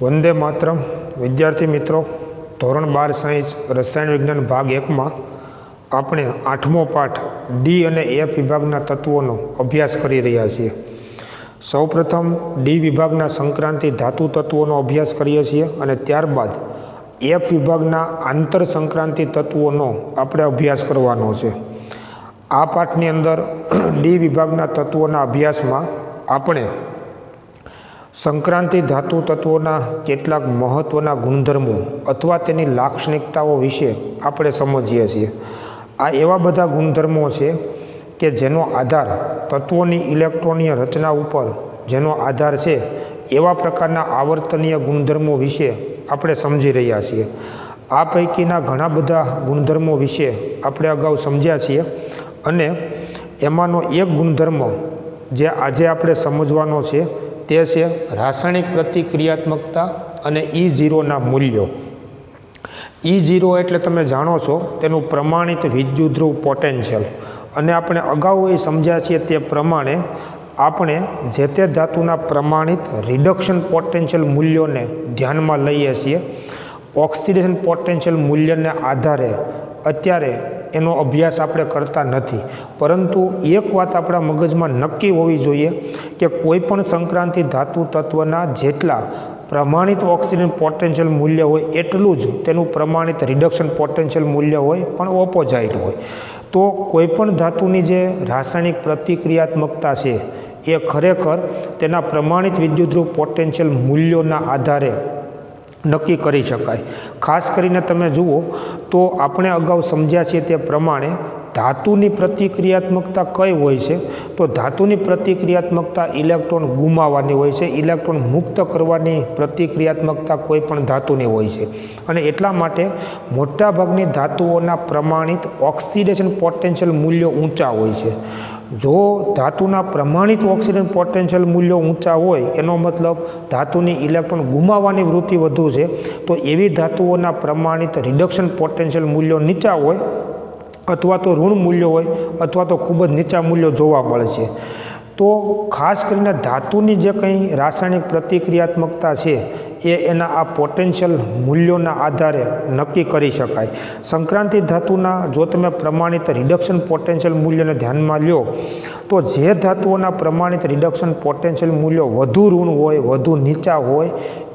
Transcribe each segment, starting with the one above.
वंदे मातरम। विद्यार्थी मित्रों, धोरण 12 साइंस रसायन विज्ञान भाग 1 में આપણે 8મો પાઠ ડી અને એફ વિભાગના તત્વોનો અભ્યાસ કરી રહ્યા છીએ। સૌપ્રથમ ડી વિભાગના સંક્રાંતિ ધાતુ તત્વોનો અભ્યાસ કરીએ છીએ અને ત્યારબાદ એફ વિભાગના આંતર સંક્રાંતિ તત્વોનો આપણે અભ્યાસ કરવાનો છે। આ પાઠની અંદર ડી વિભાગના તત્વોના અભ્યાસમાં આપણે संक्रांति धातु तत्वों केटलाक महत्वना गुणधर्मों अथवा तेनी लाक्षणिकताओं विषे आपणे समझीए छीए। आ एवा बधा गुणधर्मों छे के जेनो आधार तत्वोनी इलेक्ट्रॉनीय रचना उपर जेनो आधार छे एवा प्रकारना आवर्तनीय गुणधर्मों विषे आपणे समझी रह्या छीए। आ पैकीना घणा बधा गुणधर्मों विषे आपणे अगाऊ समझ्या छीए अने एमानो एक गुणधर्म जे आजे आपणे समझवानो छे ते छे रासायनिक प्रतिक्रियात्मकता अने E0 ना मूल्यों। E0 एटले तमे जाणो छो तेनुं प्रमाणित विद्युतध्रुव पोटेन्शियल अने आपणे अगाऊ ए समझ्या छे ते प्रमाणे आपणे जे ते धातुना प्रमाणित रिडक्शन पोटेन्शियल मूल्यों ने ध्यान में लईए छीए। ऑक्सिडेशन पोटेन्शियल मूल्य ने आधारे अत्यारे एनो अभ्यास आपणे करता नथी, परंतु एक बात आपणा मगजमां नक्की होवी जोईए कि कोईपण संक्रांति धातु तत्वना जेटला प्रमाणित ऑक्सिजन पोटेन्शियल मूल्य होय एटलुं ज तेनुं प्रमाणित रिडक्शन पोटेन्शियल मूल्य होय पण ओपोजाइट होय। तो कोईपण धातुनी जे रासायनिक प्रतिक्रियात्मकता छे ए खरेखर तेना प्रमाणित विद्युतध्रुव पोटेन्शियल मूल्योना आधारे नक्की करी शकाय। खास करीने तमे जुओ तो आपणे अगाऊ समझ्या छे ते प्रमाणे धातुनी प्रतिक्रियात्मकता कई होय छे तो धातुनी प्रतिक्रियात्मकता इलेक्ट्रॉन गुमाववानी होय छे, इलेक्ट्रॉन मुक्त करवानी प्रतिक्रियात्मकता कोईपण धातुनी होय छे अने एटला माटे मोटा भागनी धातुओना प्रमाणित ऑक्सिडेशन पोटेन्शियल मूल्यो ऊंचा होय छे। जो धातुना प्रमाणित ऑक्सिडेशन पोटेन्शियल मूल्यों ऊंचा होय एनो मतलब धातुनी इलेक्ट्रॉन गुमाववानी वृत्ति वधु छे, तो एवी धातुओना प्रमाणित रिडक्शन पोटेन्शियल मूल्यों नीचा होय अथवा तो ऋण मूल्य होय अथवा तो खूब ज नीचा मूल्यों जोवा मळे छे। तो खास करीने धातुनी जे कई रासायनिक प्रतिक्रियात्मकता छे ए एना आ पोटेन्शियल मूल्योना आधारे नक्की करी शकाय। संक्रांति धातुना जो तमे प्रमाणित रिडक्शन पोटेन्शियल मूल्य ने ध्यान में लो तो जे धातुओना प्रमाणित रिडक्शन पोटेन्शियल मूल्यों वधु ऋण होय वधु नीचा होय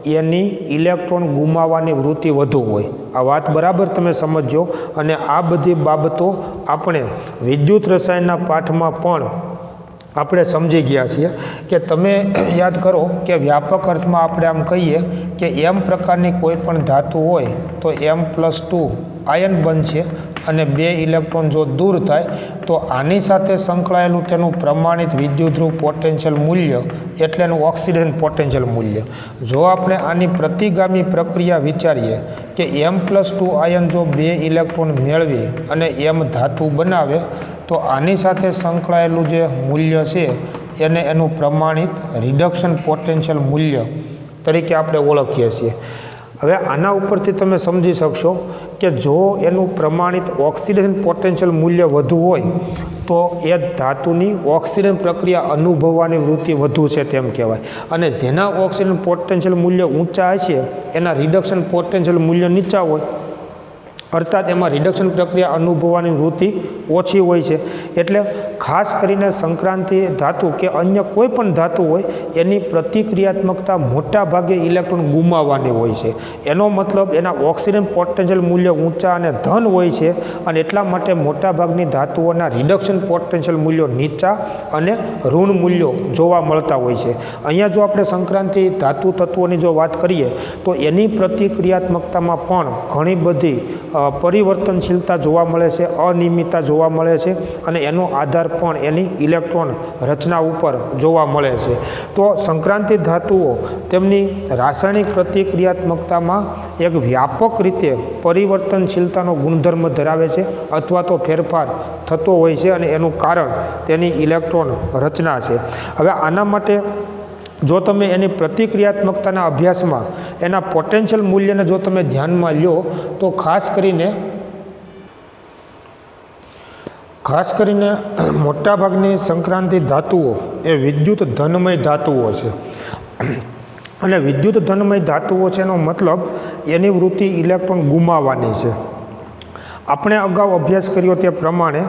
एनी इलेक्ट्रॉन गुमाववानी वृत्ति वधु होय। आ वात बराबर तमे समझो अने आ बधी बाबतो आपणे विद्युत रसायनना पाठमां पण આપણે સમજી ગયા છીએ કે તમે યાદ કરો કે વ્યાપક અર્થમાં આપણે આમ કહીએ કે એમ પ્રકારની કોઈ પણ ધાતુ હોય તો M+2 આયન બનશે અને 2 ઇલેક્ટ્રોન જો દૂર થાય તો આની સાથે સંકળાયેલું તેનું પ્રમાણિત વિદ્યુતધ્રુવ પોટેન્શિયલ મૂલ્ય એટલે એનું ઓક્સિડેશન પોટેન્શિયલ મૂલ્ય। જો આપણે આની પ્રતિગામી પ્રક્રિયા વિચારીએ કે M+2 આયન જો 2 ઇલેક્ટ્રોન મેળવી અને M ધાતુ બનાવે तो आनी साथे संकळायेलुं जे मूल्य छे एने एनुं प्रमाणित रिडक्शन पोटेन्शियल मूल्य तरीके आपणे ओळखीए छीए। हवे आना उपरथी तमे समजी शकशो कि जो एनुं प्रमाणित ऑक्सिडेशन पोटेन्शियल मूल्य वधु होय तो ए धातुनी ऑक्सिडेशन प्रक्रिया अनुभववानी वृत्ति वधु छे तेम कहेवाय अने जेना ऑक्सिडेशन पोटेन्शियल मूल्य ऊंचा हशे एना रिडक्शन पोटेन्शियल मूल्य नीचा होय अर्थात एमां रिडक्शन प्रक्रिया अनुभववानी वृत्ति ओછી હોય છે। એટલે ખાસ કરીને સંક્રાંતિ ધાતુ કે અન્ય કોઈ પણ ધાતુ હોય એની પ્રતિક્રિયાત્મકતા મોટા ભાગે ઇલેક્ટ્રોન ગુમાવવાની હોય છે। એનો મતલબ એના ઓક્સિડેશન પોટેન્શિયલ મૂલ્ય ઊંચા અને ધન હોય છે અને એટલા માટે મોટા ભાગની ધાતુઓના રિડક્શન પોટેન્શિયલ મૂલ્યો નીચા અને ઋણ મૂલ્યો જોવા મળતા હોય છે। અહીંયા જો આપણે સંક્રાંતિ ધાતુ તત્વોની જો વાત કરીએ તો એની પ્રતિક્રિયાત્મકતામાં પણ ઘણી બધી परिवर्तनशीलता जोवा मळे छे, अनियमितता जोवा मळे छे अने एनो आधार पण एनी इलेक्ट्रॉन रचना उपर जोवा मळे छे। तो संक्रांति धातुओ तेमनी रासायनिक प्रतिक्रियात्मकतामां एक व्यापक रीते परिवर्तनशीलतानो गुणधर्म धरावे छे अथवा तो फेरफार थतो होय छे अने एनुं कारण तेनी इलेक्ट्रॉन रचना छे। हवे आना माटे जो तमे एनी प्रतिक्रियात्मकताना अभ्यासमां एना पोटेन्शियल मूल्यने जो तमे ध्यानमां लो तो खास करीने मोटा भागनी संक्रांति धातुओ ए विद्युत धनमय धातुओ छे। અને વિદ્યુત ધનમય ધાતુઓ છે એનો મતલબ એની વૃત્તિ ઇલેક્ટ્રોન ગુમાવવાની છે. આપણે અગાઉ અભ્યાસ કર્યો તે પ્રમાણે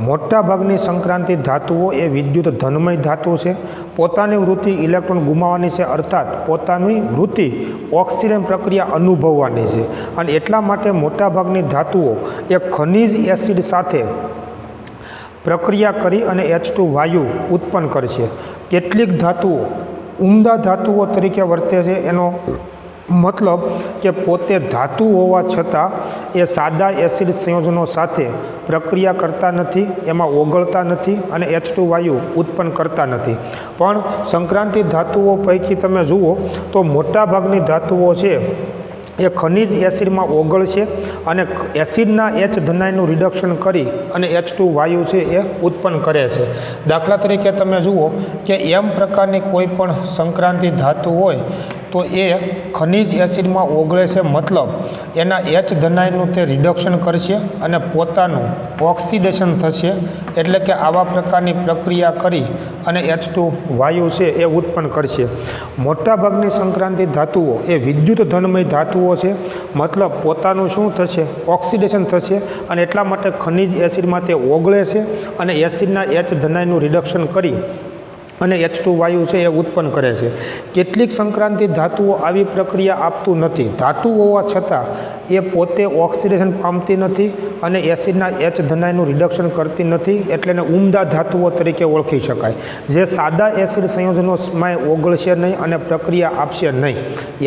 મોટાભાગની સંક્રાંતિ ધાતુઓ એ વિદ્યુત ધનમય ધાતુ છે. પોતાની વૃત્તિ ઇલેક્ટ્રોન ગુમાવવાની છે, અર્થાત પોતાની વૃત્તિ ઓક્સિજન પ્રક્રિયા અનુભવવાની છે. અને એટલા માટે મોટાભાગની ધાતુઓ એ ખનિજ એસિડ સાથે પ્રક્રિયા કરી અને H2 વાયુ ઉત્પન્ન કરશે. કેટલીક ધાતુઓ ઉમદા ધાતુઓ તરીકે વર્તે છે. એનો મતલબ કે પોતે ધાતુ હોવા છતાં એ સાદા એસિડ સંયોજનો સાથે પ્રક્રિયા કરતા નથી, એમાં ઓગળતા નથી અને H2 વાયુ ઉત્પન્ન કરતા નથી. પણ સંક્રાંતિ ધાતુઓ પૈકી તમે જુઓ તો મોટાભાગની ધાતુઓ છે એ ખનિજ એસિડમાં ઓગળશે અને એસિડના H ધનાયનું રિડક્શન કરી અને H2 વાયુ છે એ ઉત્પન્ન કરે છે. દાખલા તરીકે તમે જુઓ કે M પ્રકારની કોઈ પણ સંક્રાંતિ ધાતુ હોય તો એ ખનિજ એસિડમાં ઓગળે છે, મતલબ એના H ધનાયનું તે રિડક્શન કરશે અને પોતાનું ઓક્સિડેશન થશે. એટલે કે આવા પ્રકારની પ્રક્રિયા કરી અને H2 વાયુ છે એ ઉત્પન્ન કરશે. મોટાભાગની સંક્રાંતિ ધાતુઓ એ વિદ્યુત ધનમય ધાતુઓ છે, મતલબ પોતાનું શું થશે, ઓક્સિડેશન થશે અને એટલા માટે ખનિજ એસિડમાં તે ઓગળે છે અને એસિડના H ધનાયનું રિડક્શન કરી અને H2 વાયુ છે એ ઉત્પન્ન કરે છે. કેટલીક સંક્રાંતિ ધાતુઓ આવી પ્રક્રિયા આપતું નથી. ધાતુ હોવા છતાં એ પોતે ઓક્સિડેશન પામતી નથી અને એસિડના H ધનાયનું રિડક્શન કરતી નથી, એટલે એને ઉમદા ધાતુઓ તરીકે ઓળખી શકાય, જે સાદા એસિડ સંયોજનોમાં ઓગળશે નહીં અને પ્રક્રિયા આપશે નહીં.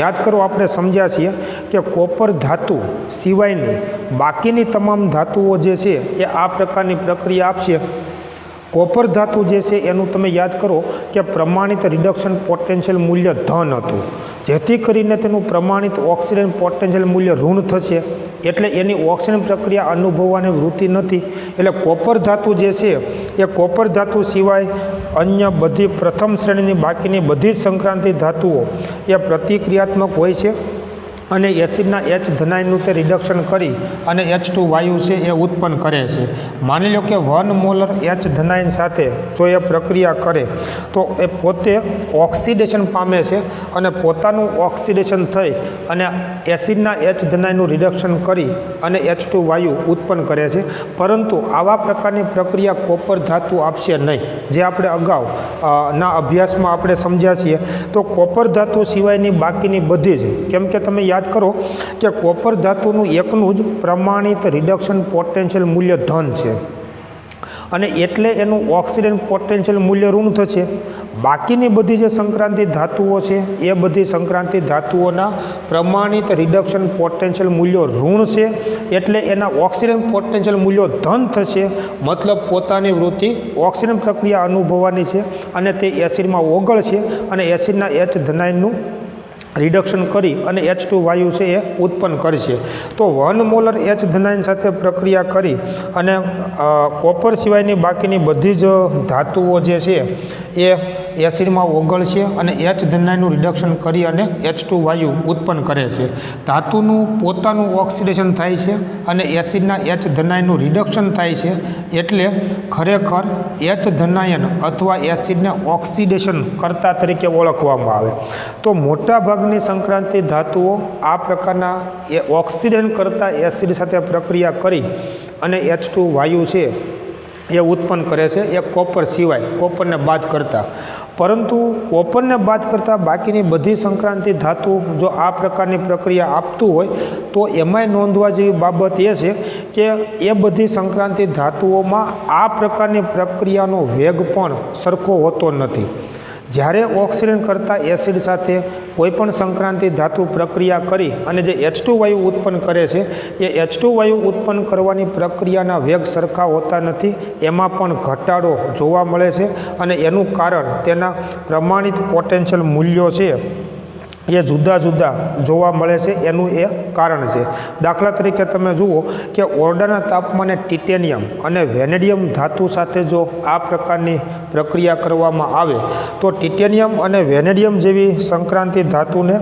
યાદ કરો, આપણે સમજ્યા છીએ કે કોપર ધાતુ સિવાયની બાકીની તમામ ધાતુઓ જે છે એ આ પ્રકારની પ્રક્રિયા આપશે. કોપર ધાતુ જે છે એનું તમે યાદ કરો કે પ્રમાણિત રિડક્શન પોટેન્શિયલ મૂલ્ય ધન હતું, જેથી કરીને તેનું પ્રમાણિત ઓક્સિજન પોટેન્શિયલ મૂલ્ય ઋણ થશે, એટલે એની ઓક્સિજન પ્રક્રિયા અનુભવવાની વૃત્તિ નથી. એટલે કોપર ધાતુ જે છે એ કોપર ધાતુ સિવાય અન્ય બધી પ્રથમ શ્રેણીની બાકીની બધી જ સંક્રાંતિ ધાતુઓ એ પ્રતિક્રિયાત્મક હોય છે અને એસિડના H ધનાયનું તે રિડક્શન કરી અને H2 વાયુ છે એ ઉત્પન્ન કરે છે. માની લો કે 1 મોલર H ધનાયન સાથે જો એ પ્રક્રિયા કરે તો એ પોતે ઓક્સિડેશન પામે છે અને પોતાનું ઓક્સિડેશન થઈ અને એસિડના H ધનાયનું રિડક્શન કરી અને H2 વાયુ ઉત્પન્ન કરે છે. પરંતુ આવા પ્રકારની પ્રક્રિયા કોપર ધાતુ આપશે નહીં, જે આપણે અગાઉ ના અભ્યાસમાં આપણે સમજ્યા છીએ. તો કોપર ધાતુ સિવાયની બાકીની બધી જ, કેમ કે તમે યાદ કરો કે કોપર ધાતુનું એકનું જ પ્રમાણિત રિડક્શન પોટેન્શિયલ મૂલ્ય ધન છે અને એટલે એનું ઓક્સિડન પોટેન્શિયલ મૂલ્ય ઋણ થશે. બાકીની બધી જે સંક્રાંતિ ધાતુઓ છે એ બધી સંક્રાંતિ ધાતુઓના પ્રમાણિત રિડક્શન પોટેન્શિયલ મૂલ્યો ઋણ છે, એટલે એના ઓક્સિજન પોટેન્શિયલ મૂલ્યો ધન થશે, મતલબ પોતાની વૃત્તિ ઓક્સિજન પ્રક્રિયા અનુભવવાની છે અને તે એસિડમાં ઓગળશે અને એસિડના H ધનાયનનું રિડક્શન કરી અને H2 વાયુ છે એ ઉત્પન્ન કરશે. તો 1 મોલર H ધનાયન સાથે પ્રક્રિયા કરી અને કોપર સિવાયની બાકીની બધી જ ધાતુઓ જે છે એ એસિડમાં ઓગળશે અને H ધનાયનું રિડક્શન કરી અને H2 વાયુ ઉત્પન્ન કરે છે. ધાતુનું પોતાનું ઓક્સિડેશન થાય છે અને એસિડના H ધનાયનું રિડક્શન થાય છે, એટલે ખરેખર H ધનાયન અથવા એસિડને ઓક્સિડેશન કરતા તરીકે ઓળખવામાં આવે. તો મોટાભાગની સંક્રાંતિ ધાતુઓ આ પ્રકારના ઓક્સિડન કરતા એસિડ સાથે પ્રક્રિયા કરી અને H2 વાયુ છે એ ઉત્પન્ન કરે છે, એ કોપર સિવાય, કોપરને બાદ કરતાં. પરંતુ કોપરને બાદ કરતાં બાકીની બધી સંક્રાંતિ ધાતુ જો આ પ્રકારની પ્રક્રિયા આપતું હોય તો એમાંય નોંધવા જેવી બાબત એ છે કે એ બધી સંક્રાંતિ ધાતુઓમાં આ પ્રકારની પ્રક્રિયાનો વેગ પણ સરખો હોતો નથી. જ્યારે ઓક્સિજન કરતાં એસિડ સાથે કોઈપણ સંક્રાંતિ ધાતુ પ્રક્રિયા કરી અને જે H2 વાયુ ઉત્પન્ન કરે છે એ H2 વાયુ ઉત્પન્ન કરવાની પ્રક્રિયાના વેગ સરખા હોતા નથી, એમાં પણ ઘટાડો જોવા મળે છે અને એનું કારણ તેના પ્રમાણિત પોટેન્શિયલ મૂલ્યો છે એ જુદા જુદા જોવા મળે છે, એનું એ કારણ છે. દાખલા તરીકે તમે જુઓ કે ઓરડાના તાપમાને ટિટેનિયમ અને વેનેડિયમ ધાતુ સાથે જો આ પ્રકારની પ્રક્રિયા કરવામાં આવે તો ટિટેનિયમ અને વેનેડિયમ જેવી સંક્રાંતિ ધાતુને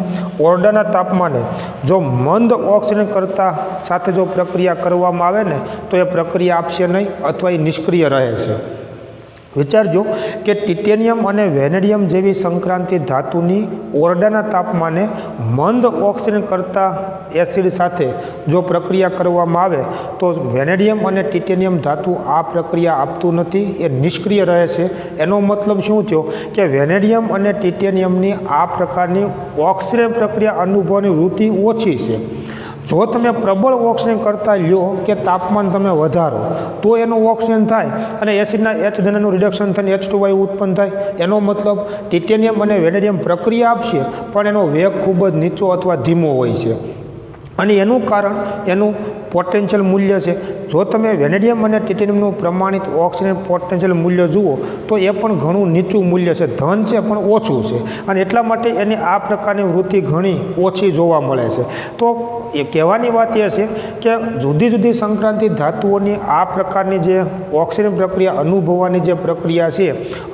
ઓરડાના તાપમાને જો મંદ ઓક્સિજન કરતા સાથે જો પ્રક્રિયા કરવામાં આવે ને તો એ પ્રક્રિયા આપશે નહીં અથવા એ નિષ્ક્રિય રહે છે. વિચારજો કે ટિટેનિયમ અને વેનેડિયમ જેવી સંક્રાંતિ ધાતુની ઓરડાના તાપમાને મંદ ઓક્સિજન કરતા એસિડ સાથે જો પ્રક્રિયા કરવામાં આવે તો વેનેડિયમ અને ટિટેનિયમ ધાતુ આ પ્રક્રિયા આપતું નથી, એ નિષ્ક્રિય રહે છે. એનો મતલબ શું થયો કે વેનેડિયમ અને ટિટેનિયમની આ પ્રકારની ઓક્સિજન પ્રક્રિયા અનુભવવાની વૃત્તિ ઓછી છે. જો તમે પ્રબળ ઓક્સિજન કરતાં લ્યો કે તાપમાન તમે વધારો તો એનું ઓક્સિજન થાય અને એસિડના H ધનનું રિડક્શન થઈને H2 વાયુ ઉત્પન્ન થાય. એનો મતલબ ટિટેનિયમ અને વેનેડિયમ પ્રક્રિયા આપશે પણ એનો વેગ ખૂબ જ નીચો અથવા ધીમો હોય છે અને એનું કારણ એનું પોટેન્શિયલ મૂલ્ય છે. જો તમે વેનેડિયમ અને ટિટેનિયમનું પ્રમાણિત ઓક્સિજન પોટેન્શિયલ મૂલ્ય જુઓ તો એ પણ ઘણું નીચું મૂલ્ય છે, ધન છે પણ ઓછું છે અને એટલા માટે એની આ પ્રકારની વૃત્તિ ઘણી ઓછી જોવા મળે છે. તો એ કહેવાની વાત એ છે કે જુદી જુદી સંક્રાંતિ ધાતુઓની આ પ્રકારની જે ઓક્સિજન પ્રક્રિયા અનુભવવાની જે પ્રક્રિયા છે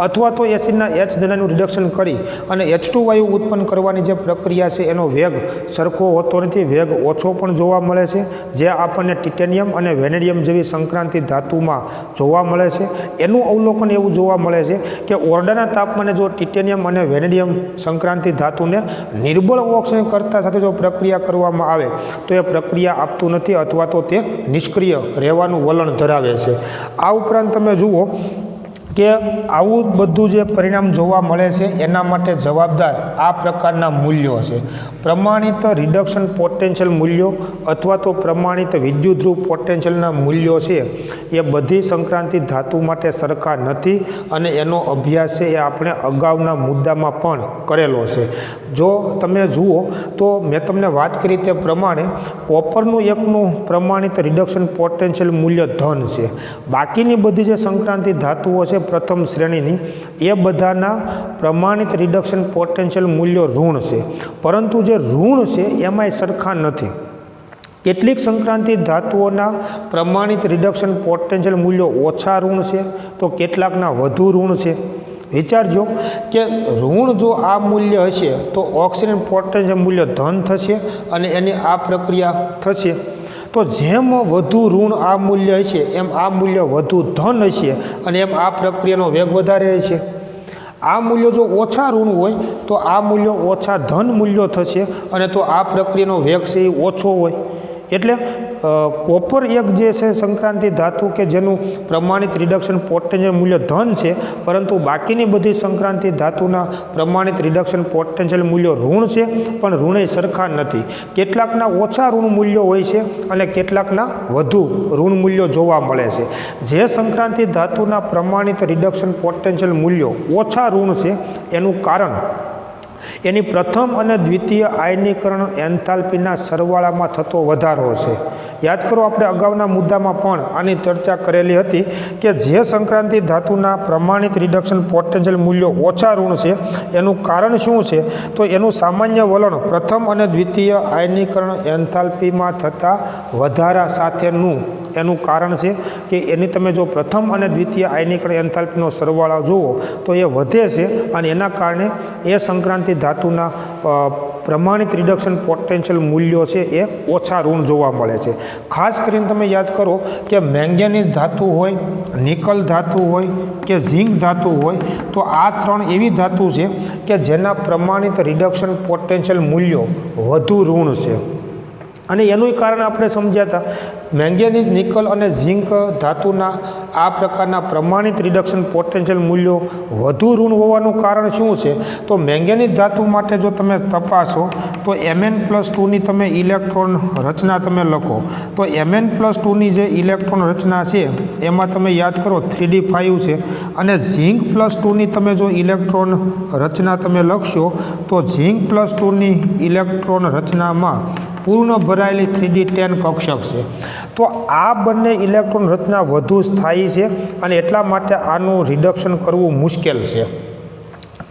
અથવા તો એસિડના H ધનનું રિડક્શન કરી અને H2 વાયુ ઉત્પન્ન કરવાની જે પ્રક્રિયા છે એનો વેગ સરખો હોતો નથી, વેગ ઓછો પણ જોવા મળે છે, જે આપણને ટિટેનિયમ અને વેનેડિયમ જેવી સંક્રાંતિ ધાતુમાં જોવા મળે છે. એનું અવલોકન એવું જોવા મળે છે કે ઓરડાના તાપમાને જો ટિટેનિયમ અને વેનેડિયમ સંક્રાંતિ ધાતુને નિર્બળ ઓક્સિજન કરતા સાથે જો પ્રક્રિયા કરવામાં આવે તો એ પ્રક્રિયા આપતું નથી અથવા તો તે નિષ્ક્રિય રહેવાનું વલણ ધરાવે છે. આ ઉપરાંત તમે જુઓ કે આવું બધું જે પરિણામ જોવા મળે છે એના માટે જવાબદાર આ પ્રકારના મૂલ્યો છે. પ્રમાણિત રિડક્શન પોટેન્શિયલ મૂલ્યો અથવા તો પ્રમાણિત વિદ્યુતધ્રુવ પોટેન્શિયલના મૂલ્યો છે એ બધી સંક્રાંતિ ધાતુ માટે સરખા નથી અને એનો અભ્યાસ છે એ આપણે અગાઉના મુદ્દામાં પણ કરેલો છે. જો તમે જુઓ તો મેં તમને વાત કરી તે પ્રમાણે કોપરનું એકનું પ્રમાણિત રિડક્શન પોટેન્શિયલ મૂલ્ય ધન છે. બાકીની બધી જે સંક્રાંતિ ધાતુઓ છે પ્રથમ શ્રેણીની એ બધાના પ્રમાણિત રિડક્શન પોટેન્શિયલ મૂલ્યો ઋણ છે, પરંતુ જે ઋણ છે એમાંય સરખા નથી. કેટલીક સંક્રાંતિ ધાતુઓના પ્રમાણિત રિડક્શન પોટેન્શિયલ મૂલ્યો ઓછા ઋણ છે તો કેટલાકના વધુ ઋણ છે. વિચારજો કે ઋણ જો આ મૂલ્ય હશે તો ઓક્સિજન પોટેન્શિયલ મૂલ્ય ધન થશે અને એની આ પ્રક્રિયા થશે. તો જેમ વધુ ઋણ આ મૂલ્ય હશે એમ આ મૂલ્ય વધુ ધન હશે અને એમ આ પ્રક્રિયાનો વેગ વધારે હશે. આ મૂલ્યો જો ઓછા ઋણ હોય તો આ મૂલ્યો ઓછા ધન મૂલ્યો થશે અને તો આ પ્રક્રિયાનો વેગ છે એ ઓછો હોય. એટલે કોપર એક જે છે સંક્રાંતિ ધાતુ કે જેનું પ્રમાણિત રિડક્શન પોટેન્શિયલ મૂલ્ય ધન છે, પરંતુ બાકીની બધી સંક્રાંતિ ધાતુના પ્રમાણિત રિડક્શન પોટેન્શિયલ મૂલ્યો ઋણ છે પણ ઋણે સરખા નથી. કેટલાકના ઓછા ઋણ મૂલ્યો હોય છે અને કેટલાકના વધુ ઋણ મૂલ્યો જોવા મળે છે. જે સંક્રાંતિ ધાતુના પ્રમાણિત રિડક્શન પોટેન્શિયલ મૂલ્યો ઓછા ઋણ છે એનું કારણ એની પ્રથમ અને દ્વિતીય આયનીકરણ એન્થાલ્પીના સરવાળામાં થતો વધારો છે. યાદ કરો આપણે અગાઉના મુદ્દામાં પણ આની ચર્ચા કરેલી હતી કે જે સંક્રાંતિ ધાતુના પ્રમાણિત રિડક્શન પોટેન્શિયલ મૂલ્યો ઓછા ઋણ છે એનું કારણ શું છે તો એનું સામાન્ય વલણ પ્રથમ અને દ્વિતીય આયનીકરણ એન્થાલ્પીમાં થતા વધારા સાથેનું એનું કારણ છે કે એની તમે જો પ્રથમ અને દ્વિતીય આયનીકરણ એન્થાલ્પીનો સરવાળો જુઓ તો એ વધે છે અને એના કારણે એ સંક્રાંતિ ધાતુના પ્રમાણિત રિડક્શન પોટેન્શિયલ મૂલ્યો છે એ ઓછા ઋણ જોવા મળે છે. ખાસ કરીને તમે યાદ કરો કે મેંગેનીઝ ધાતુ હોય, નિકલ ધાતુ હોય કે ઝિંક ધાતુ હોય તો આ ત્રણ એવી ધાતુ છે કે જેના પ્રમાણિત રિડક્શન પોટેન્શિયલ મૂલ્યો વધુ ઋણ છે. અને એનું કારણ આપણે સમજ્યા હતા. મેંગેનીઝ, નિકલ અને ઝિંક ધાતુના આ પ્રકારના પ્રમાણિત રિડક્શન પોટેન્શિયલ મૂલ્યો વધુ ઋણ હોવાનું કારણ શું છે તો મેંગેનીઝ ધાતુ માટે જો તમે તપાસો તો Mn+2ની તમે ઇલેક્ટ્રોન રચના તમે લખો તો Mn+2ની જે ઇલેક્ટ્રોન રચના છે એમાં તમે યાદ કરો 3d5 છે અને ઝિંક+2ની તમે જો ઇલેક્ટ્રોન રચના તમે લખશો તો ઝિંક+2ની ઇલેક્ટ્રોન રચનામાં પૂર્ણ ભરાયેલી 3d10 કક્ષક છે. તો આ બંને ઇલેક્ટ્રોન રચના વધુ સ્થાયી છે અને એટલા માટે આનું રિડક્શન કરવું મુશ્કેલ છે.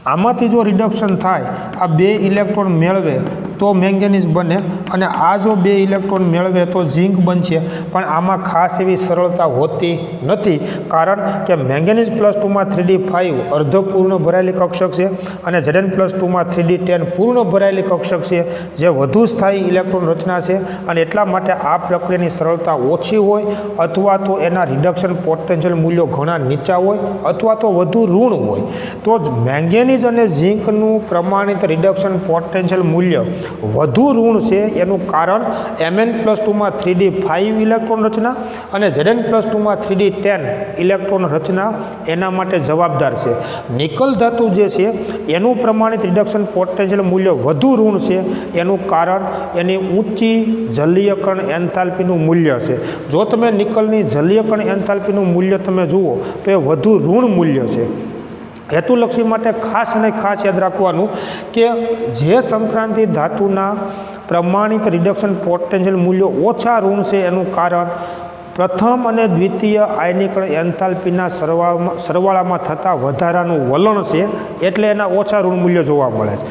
આમાંથી જો રિડક્શન થાય, આ બે ઇલેક્ટ્રોન મેળવે તો મેંગેનીઝ બને, અને આ જો 2 ઇલેક્ટ્રોન મેળવે તો ઝીંક બનશે. પણ આમાં ખાસ એવી સરળતા હોતી નથી, કારણ કે મેંગેનીઝ +2 3d5 અર્ધપૂર્ણ ભરાયેલી કક્ષક છે, અને Zn+2 3d10 પૂર્ણ ભરાયેલી કક્ષક છે, જે વધુ સ્થાયી ઇલેક્ટ્રોન રચના છે, અને એટલા માટે આ પ્રક્રિયાની સરળતા ઓછી હોય, અથવા તો એના રિડક્શન પોટેન્શિયલ મૂલ્યો ઘણા નીચા હોય, અથવા તો વધુ ઋણ હોય. તો મેંગેનીઝ અને ઝીંકનું પ્રમાણિત રિડક્શન પોટેન્શિયલ મૂલ્ય વધુ ઋણ છે. એનું કારણ Mn+2 3d5 ઇલેક્ટ્રોન રચના અને Zn+2 3d10 ઇલેક્ટ્રોન રચના એના માટે જવાબદાર છે. નિકલ ધાતુ જે છે એનું પ્રમાણિત રિડક્શન પોટેન્શિયલ મૂલ્ય વધુ ઋણ છે. એનું કારણ એની ઊંચી જલીયકરણ એન્થાલ્પીનું મૂલ્ય છે. જો તમે નિકલની જલીયકરણ એન્થાલ્પીનું મૂલ્ય તમે જુઓ તો એ વધુ ઋણ મૂલ્ય છે. હેતુલક્ષી માટે ખાસ અને ખાસ યાદ રાખવાનું કે જે સંક્રાંતિ ધાતુના પ્રમાણિત રિડક્શન પોટેન્શિયલ મૂલ્યો ઓછા ઋણ છે, એનું કારણ પ્રથમ અને દ્વિતીય આયનીકરણ એન્થાલ્પીના સરવાળામાં થતા વધારાનું વલણ છે, એટલે એના ઓછા ઋણ મૂલ્ય જોવા મળે છે.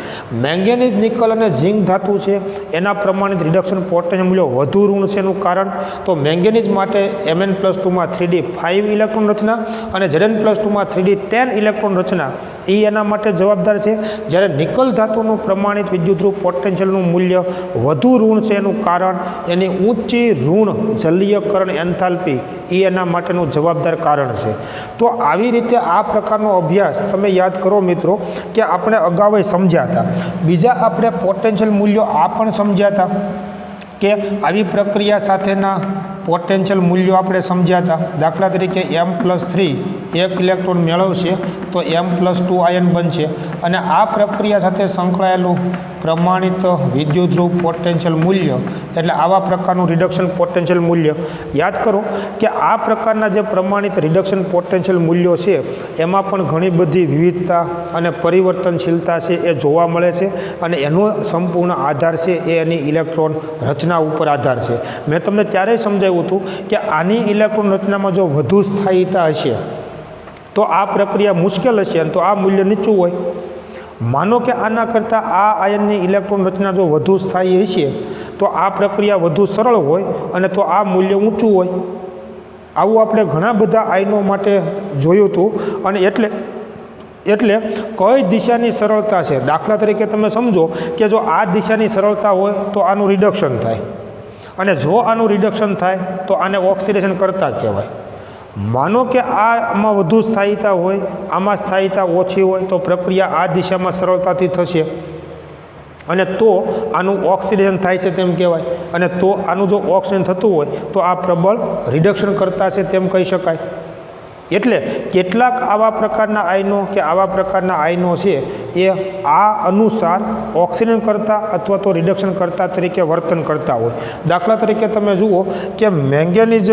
મેંગેનીઝ, નિકલ અને ઝીંક ધાતુ છે એના પ્રમાણિત રિડક્શન પોટેન્શિયલ મૂલ્યો વધુ ઋણ છે. એનું કારણ તો મેંગેનીઝ માટે Mn+2 3d5 ઇલેક્ટ્રોન રચના અને Zn+2 3d10 ઇલેક્ટ્રોન રચના એ એના માટે જવાબદાર છે. જ્યારે નિકલ ધાતુનું પ્રમાણિત વિદ્યુતરૂપ પોટેન્શિયલનું મૂલ્ય વધુ ઋણ છે. એનું કારણ એની ઊંચી ઋણ જલીયકરણ એન્થાલ્પી એ એના માટેનું જવાબદાર કારણ છે. તો આવી રીતે આ પ્રકારનો અભ્યાસ તમે યાદ કરો મિત્રો, કે આપણે અગાઉ સમજ્યા હતા. બીજા આપણે પોટેન્શિયલ મૂલ્યો આ પણ સમજ્યા હતા કે આવી પ્રક્રિયા સાથેના પોટેન્શિયલ મૂલ્યો આપણે સમજ્યા હતા. દાખલા તરીકે M+3 એક ઇલેક્ટ્રોન મેળવશે તો M+2 આયન બનશે, અને આ પ્રક્રિયા સાથે સંકળાયેલું પ્રમાણિત વિદ્યુતરૂપ પોટેન્શિયલ મૂલ્ય એટલે આવા પ્રકારનું રિડક્શન પોટેન્શિયલ મૂલ્ય. યાદ કરો કે આ પ્રકારના જે પ્રમાણિત રિડક્શન પોટેન્શિયલ મૂલ્યો છે એમાં પણ ઘણી બધી વિવિધતા અને પરિવર્તનશીલતા છે એ જોવા મળે છે, અને એનો સંપૂર્ણ આધાર છે એ એની ઇલેક્ટ્રોન રચના ઉપર આધાર છે. મેં તમને ત્યારે સમજાવ્યું હતું કે આની ઇલેક્ટ્રોન રચનામાં જો વધુ સ્થાયીતા હશે તો આ પ્રક્રિયા મુશ્કેલ હશે, અને તો આ મૂલ્ય નીચું હોય. માનો કે આના કરતાં આ આયનની ઇલેક્ટ્રોન રચના જો વધુ સ્થાયી હશે તો આ પ્રક્રિયા વધુ સરળ હોય, અને તો આ મૂલ્ય ઊંચું હોય. આવું આપણે ઘણા બધા આયનો માટે જોયું હતું. અને એટલે કઈ દિશાની સરળતા છે, દાખલા તરીકે તમે સમજો કે જો આ દિશાની સરળતા હોય તો આનું રિડક્શન થાય, અને જો આનું રિડક્શન થાય તો આને ઓક્સિડેશન કરતા કહેવાય. માનો કે આમાં વધુ સ્થાયીતા હોય, આમાં સ્થાયીતા ઓછી હોય, તો પ્રક્રિયા આ દિશામાં સરળતાથી થશે, અને તો આનું ઓક્સિડેશન થાય છે તેમ કહેવાય. અને તો આનું જો ઓક્સિડેશન થતું હોય તો આ પ્રબળ રિડક્શન કરતા છે તેમ કહી શકાય. એટલે કેટલાક આવા પ્રકારના આયનો કે આવા પ્રકારના આયનો છે એ આ અનુસાર ઓક્સિડેશન કરતા અથવા તો રિડક્શન કરતા તરીકે વર્તન કરતા હોય. દાખલા તરીકે તમે જુઓ કે મેંગેનીઝ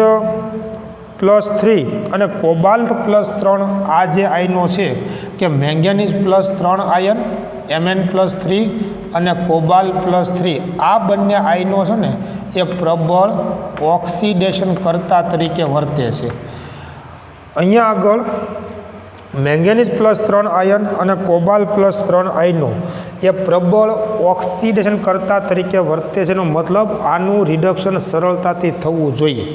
+3 અને કોબાલ્ટ +3 આ જે આયનો છે કે મેંગેનીઝ +3 આયન, Mn+3 અને કોબાલ્ટ +3 આ બંને આયનો છે ને એ પ્રબળ ઓક્સિડેશન કરતા તરીકે વર્તે છે. અહીંયા આગળ મેંગેનીઝ +3 આયન અને કોબાલ્ટ +3 આયનો એ પ્રબળ ઓક્સિડેશન કરતા તરીકે વર્તે છે. એનો મતલબ આનું રિડક્શન સરળતાથી થવું જોઈએ.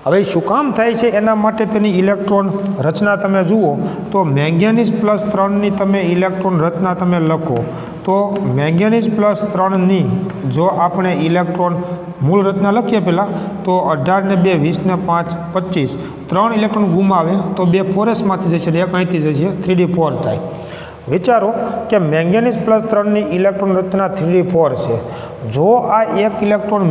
હવે શું કામ થાય છે એના માટે તેની ઇલેક્ટ્રોન રચના તમે જુઓ તો મેંગેનીઝ +3ની તમે ઇલેક્ટ્રોન રચના તમે લખો તો મેંગેનીઝ +3ની જો આપણે ઇલેક્ટ્રોન મૂળ રચના લખીએ પહેલાં તો 18 ને 2 20 ને 5 25 3 ઇલેક્ટ્રોન ગુમાવે તો 2 4sમાંથી જશે, 1 અહીંથી જશે, 3d4 થાય. વિચારો કે મેંગેનીઝ +3ની ઇલેક્ટ્રોન રચના 3d4 છે. જો આ એક ઇલેક્ટ્રોન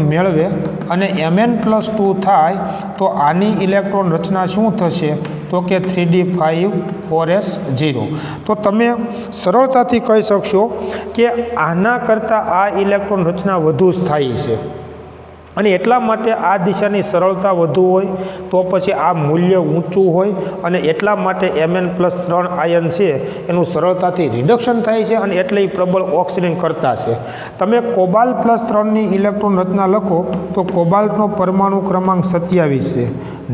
મેળવે અને Mn+2 થાય તો આની ઇલેક્ટ્રોન રચના શું થશે તો કે 3d5 4s0. તો તમે સરળતાથી કહી શકશો કે આના કરતાં આ ઇલેક્ટ્રોન રચના વધુ સ્થાયી છે. અને એટલા માટે આ દિશાની સરળતા વધુ હોય તો પછી આ મૂલ્ય ઊંચું હોય અને એટલા માટે Mn+3 આયન છે એનું સરળતાથી રિડક્શન થાય છે અને એટલે એ પ્રબળ ઓક્સિડેશન કરતા છે. તમે કોબાલ્ટ+3ની ઇલેક્ટ્રોન રચના લખો તો કોબાલ્ટનો પરમાણુ ક્રમાંક 27 છે.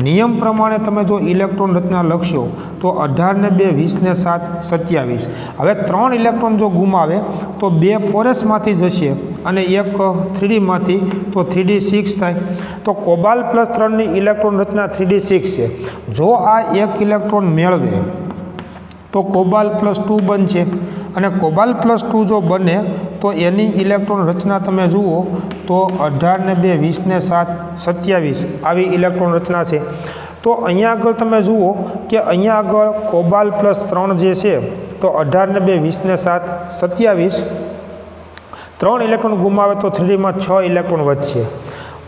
નિયમ પ્રમાણે તમે જો ઇલેક્ટ્રોન રચના લખશો તો 18 ને 2 20 ને 7 27. હવે 3 ઇલેક્ટ્રોન જો ગુમાવે તો 2 4sમાંથી જશે અને એક 3dમાંથી તો 3d6 થાય. તો કોબાલ્ટ+3ની ઇલેક્ટ્રોન રચના 3d6 છે. જો આ એક ઇલેક્ટ્રોન મેળવે તો કોબાલ્ટ+2 બનશે અને કોબાલ્ટ+2 જો બને તો એની ઇલેક્ટ્રોન રચના તમે જુઓ તો 18 ને 2 20 ને 7 27 આવી ઇલેક્ટ્રોન રચના છે. તો અહીંયા આગળ તમે જુઓ કે અહીંયા આગળ કોબાલ્ટ+3 જે છે તો 18 ને 2 20 ને 7 27 3 ઇલેક્ટ્રોન ગુમાવે તો 3dમાં 6 ઇલેક્ટ્રોન વધશે.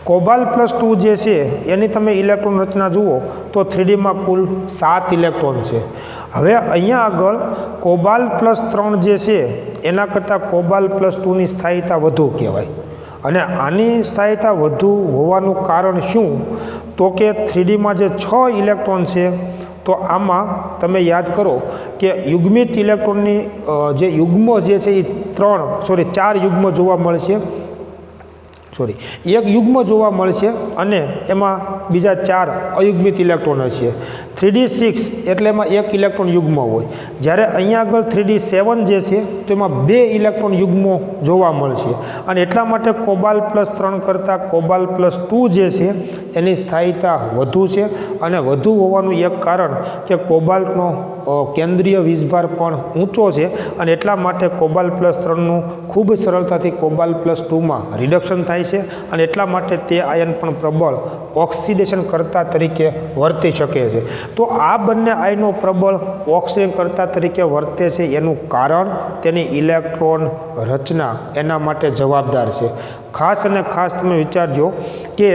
કોબાલ્ટ+2 જે છે એની તમે ઇલેક્ટ્રોન રચના જુઓ તો 3dમાં કુલ 7 ઇલેક્ટ્રોન છે. હવે અહીંયા આગળ કોબાલ્ટ+3 જે છે એના કરતાં કોબાલ્ટ+2ની સ્થાયીતા વધુ કહેવાય અને આની સ્થાયીતા વધુ હોવાનું કારણ શું તો કે 3dમાં જે 6 ઇલેક્ટ્રોન છે તો આમાં તમે યાદ કરો કે યુગ્મિત ઇલેક્ટ્રોનની જે યુગ્મો જે છે એ 4 યુગ્મ જોવા મળશે એક યુગ્મ જોવા મળશે અને એમાં બીજા 4 અયુગ્મિત ઇલેક્ટ્રોન હશે. 3d6 એટલે એમાં 1 ઇલેક્ટ્રોન યુગ્મ હોય, જ્યારે અહીંયા આગળ 3d7 જે છે તો એમાં 2 ઇલેક્ટ્રોન યુગ્મો જોવા મળશે અને એટલા માટે કોબાલ્ટ+3 કરતાં કોબાલ્ટ+2 જે છે એની સ્થાયીતા વધુ છે અને વધુ હોવાનું એક કારણ કે કોબાલ્ટનો કેન્દ્રીય વીજભાર પણ ઊંચો છે અને એટલા માટે કોબાલ્ટ+3નું ખૂબ સરળતાથી કોબાલ્ટ+2માં રિડક્શન થાય છે અને એટલા માટે તે આયન પણ પ્રબળ ઓક્સિડેશન કરતા તરીકે વર્તી શકે છે. તો આ બંને આયનો પ્રબળ ઓક્સિડેશન કરતા તરીકે વર્તે છે એનું કારણ તેની ઇલેક્ટ્રોન રચના એના માટે જવાબદાર છે. ખાસ અને ખાસ તમે વિચારજો કે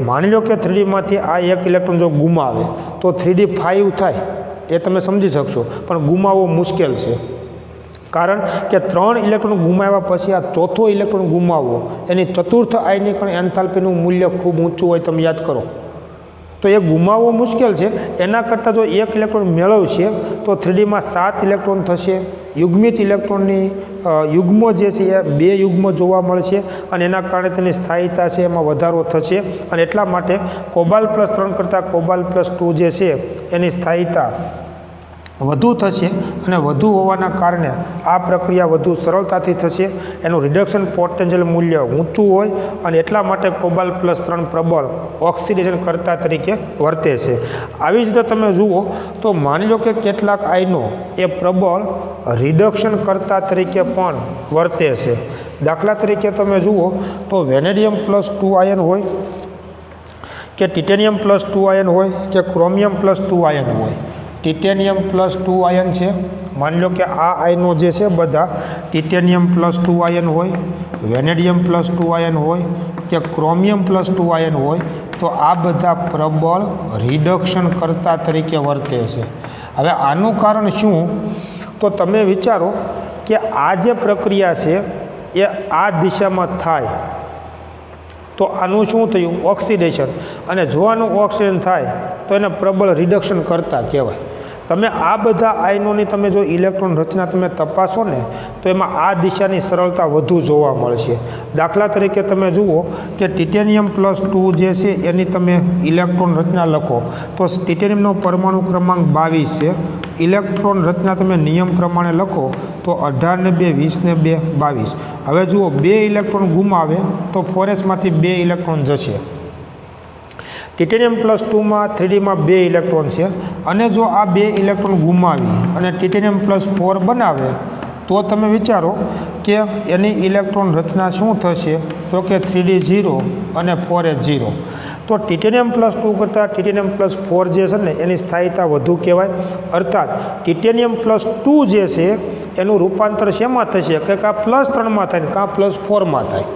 માની લો કે 3dમાંથી આ એક ઇલેક્ટ્રોન જો ગુમાવે તો 3d5 થાય એ તમે સમજી શકશો, પણ ગુમાવવો મુશ્કેલ છે કારણ કે 3 ઇલેક્ટ્રોન ગુમાવ્યા પછી આ ચોથો ઇલેક્ટ્રોન ગુમાવવો એની ચતુર્થ આયનીકરણ એન્થાલ્પીનું મૂલ્ય ખૂબ ઊંચું હોય, તમે યાદ કરો તો એ ગુમાવવો મુશ્કેલ છે. એના કરતાં જો એક ઇલેક્ટ્રોન મેળવશે તો 3dમાં 7 ઇલેક્ટ્રોન થશે. યુગ્મિત ઇલેક્ટ્રોનની યુગ્મો જે છે એ 2 યુગ્મો જોવા મળશે અને એના કારણે તેની સ્થાયીતા છે એમાં વધારો થશે અને એટલા માટે કોબાલ્ટ+3 કરતાં કોબાલ્ટ+2 જે છે એની સ્થાયીતા વધુ થશે અને વધુ હોવાના કારણે આ પ્રક્રિયા વધુ સરળતાથી થશે. એનું રિડક્શન પોટેન્શિયલ મૂલ્ય ઊંચું હોય અને એટલા માટે કોબાલ્ટ+3 પ્રબળ ઓક્સિડેશન કરતા તરીકે વર્તે છે. આવી રીતે તમે જુઓ તો માની લો કે કેટલાક આયનો એ પ્રબળ રિડક્શન કરતા તરીકે પણ વર્તે છે. દાખલા તરીકે તમે જુઓ તો વેનેડિયમ+2 આયન હોય કે ટિટેનિયમ+2 આયન હોય કે ક્રોમિયમ+2 આયન હોય. ટિટેનિયમ+2 આયન છે, માની લો કે આ આયનો જે છે બધા ટિટેનિયમ+2 આયન હોય, વેનેડિયમ+2 આયન હોય કે ક્રોમિયમ+2 આયન હોય તો આ બધા પ્રબળ રિડક્શન કરતા તરીકે વર્તે છે. હવે આનું કારણ શું તો તમે વિચારો કે આ જે પ્રક્રિયા છે એ આ દિશામાં થાય તો આનું શું થયું ઓક્સિડેશન, અને જો આનું ઓક્સિડેશન થાય તો એને પ્રબળ રિડક્શન કરતા કહેવાય. તમે આ બધા આયનોની તમે જો ઇલેક્ટ્રોન રચના તમે તપાસો ને તો એમાં આ દિશાની સરળતા વધુ જોવા મળશે. દાખલા તરીકે તમે જુઓ કે ટિટેનિયમ+2 જે છે એની તમે ઇલેક્ટ્રોન રચના લખો તો ટિટેનિયમનો પરમાણુ ક્રમાંક 22 છે. ઇલેક્ટ્રોન રચના તમે નિયમ પ્રમાણે લખો તો 18 ને 2 20 ને 2 22. હવે જુઓ 2 ઇલેક્ટ્રોન ગુમાવે તો 4sમાંથી 2 ઇલેક્ટ્રોન જશે. ટિટેનિયમ+2માં 3dમાં 2 ઇલેક્ટ્રોન છે અને જો આ 2 ઇલેક્ટ્રોન ગુમાવી અને ટિટેનિયમ+4 બનાવે તો તમે વિચારો કે એની ઇલેક્ટ્રોન રચના શું થશે તો કે 3d0 અને 4s0. તો ટિટેનિયમ+2 કરતાં ટિટેનિયમ+4 જે છે ને એની સ્થાયીતા વધુ કહેવાય. અર્થાત ટિટેનિયમ+2 જે છે એનું રૂપાંતર શેમાં થશે કે કાં +3માં થાય ને કાં +4માં થાય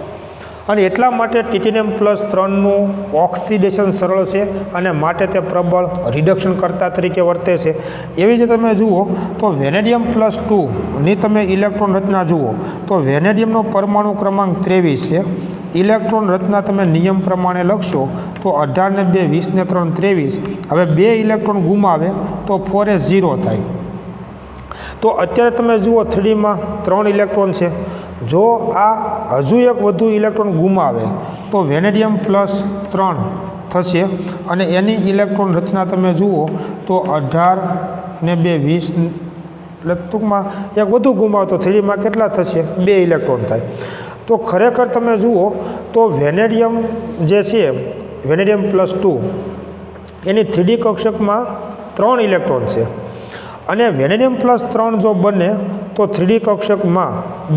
અને એટલા માટે ટિટેનિયમ+3નું ઓક્સિડેશન સરળ છે અને માટે તે પ્રબળ રિડક્શન કરતા તરીકે વર્તે છે. એવી રીતે તમે જુઓ તો વેનેડિયમ+2ની તમે ઇલેક્ટ્રોન રચના જુઓ તો વેનેડિયમનો પરમાણુ ક્રમાંક 23 છે ઇલેક્ટ્રોન રચના તમે નિયમ પ્રમાણે લખશો તો 18 ને 2 20 ને 3 23. હવે 2 ઇલેક્ટ્રોન ગુમાવે તો 4s0 થાય. તો અત્યારે તમે જુઓ 3Dમાં 3 ઇલેક્ટ્રોન છે. જો આ હજુ એક વધુ ઇલેક્ટ્રોન ગુમાવે તો વેનેડિયમ +3 થશે અને એની ઇલેક્ટ્રોન રચના તમે જુઓ તો 18 ને 2 20 એટલે ટૂંકમાં એક વધુ ગુમાવે તો 3Dમાં કેટલા થશે? 2 ઇલેક્ટ્રોન થાય. તો ખરેખર તમે જુઓ તો વેનેડિયમ જે છે વેનેડિયમ +2 એની 3D કક્ષકમાં 3 ઇલેક્ટ્રોન છે અને વેનેડિયમ +3 જો બને તો 3D કક્ષકમાં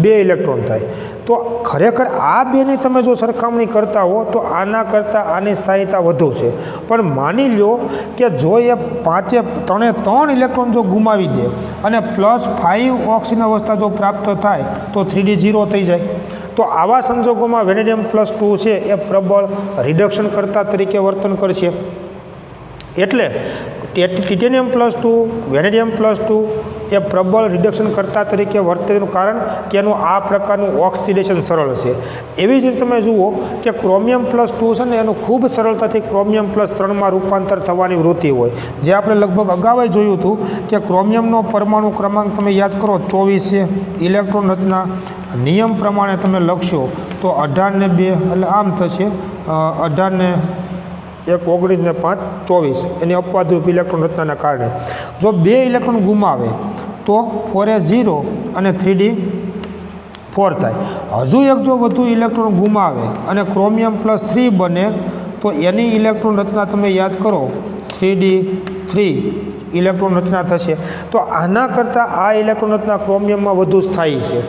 2 ઇલેક્ટ્રોન થાય. તો ખરેખર આ બેની તમે જો સરખામણી કરતા હો તો આના કરતાં આની સ્થાયીતા વધુ છે. પણ માની લો કે જો એ 3 ઇલેક્ટ્રોન જો ગુમાવી દે અને +5 ઓક્સિજન અવસ્થા જો પ્રાપ્ત થાય તો 3D 0 થઈ જાય. તો આવા સંજોગોમાં વેનેડિયમ +2 છે એ પ્રબળ રિડક્શન કરતા તરીકે વર્તન કરશે. એટલે ટિટેનિયમ +2 વેનેડિયમ +2 એ પ્રબળ રિડક્શન કરતા તરીકે વર્તેનું કારણ કે એનું આ પ્રકારનું ઓક્સિડેશન સરળ છે. એવી જ રીતે તમે જુઓ કે ક્રોમિયમ +2 છે ને એનું ખૂબ સરળતાથી ક્રોમિયમ +3માં રૂપાંતર થવાની વૃત્તિ હોય. જે આપણે લગભગ અગાઉ જોયું હતું કે ક્રોમિયમનો પરમાણુ ક્રમાંક તમે યાદ કરો 24 છે. ઇલેક્ટ્રોન રચના નિયમ પ્રમાણે તમે લખશો તો 18 ને 2 એટલે આમ થશે 18 ને 1 19 ને 5 24 એની અપવાદરૂપ ઇલેક્ટ્રોન રચનાના કારણે. જો 2 ઇલેક્ટ્રોન ગુમાવે તો 4s0 અને 3D 4 થાય. હજુ એક જો વધુ ઇલેક્ટ્રોન ગુમાવે અને ક્રોમિયમ +3 બને તો એની ઇલેક્ટ્રોન રચના તમે યાદ કરો 3D 3 ઇલેક્ટ્રોન રચના થશે. તો આના કરતાં આ ઇલેક્ટ્રોન રચના ક્રોમિયમમાં વધુ સ્થાયી છે.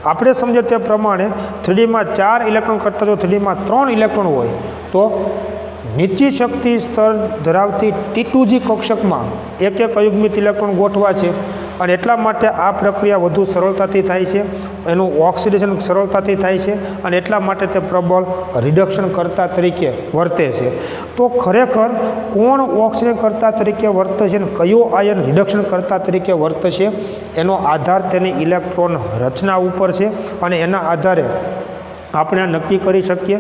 આપણે સમજે તે પ્રમાણે 3Dમાં 4 ઇલેક્ટ્રોન કરતાં જો 3Dમાં 3 ઇલેક્ટ્રોન હોય તો નીચી શક્તિ સ્તર ધરાવતી T2G કક્ષકમાં એક અયુગ્મિત ઇલેક્ટ્રોન ગોઠવા છે અને એટલા માટે આ પ્રક્રિયા વધુ સરળતાથી થાય છે. એનું ઓક્સિડેશન સરળતાથી થાય છે અને એટલા માટે તે પ્રબળ રિડક્શન કરતા તરીકે વર્તે છે. તો ખરેખર કોણ ઓક્સિડેશન કરતા તરીકે વર્તે છે અને કયો આયન રિડક્શન કરતા તરીકે વર્તશે એનો આધાર તેની ઇલેક્ટ્રોન રચના ઉપર છે અને એના આધારે આપણે આ નક્કી કરી શકીએ.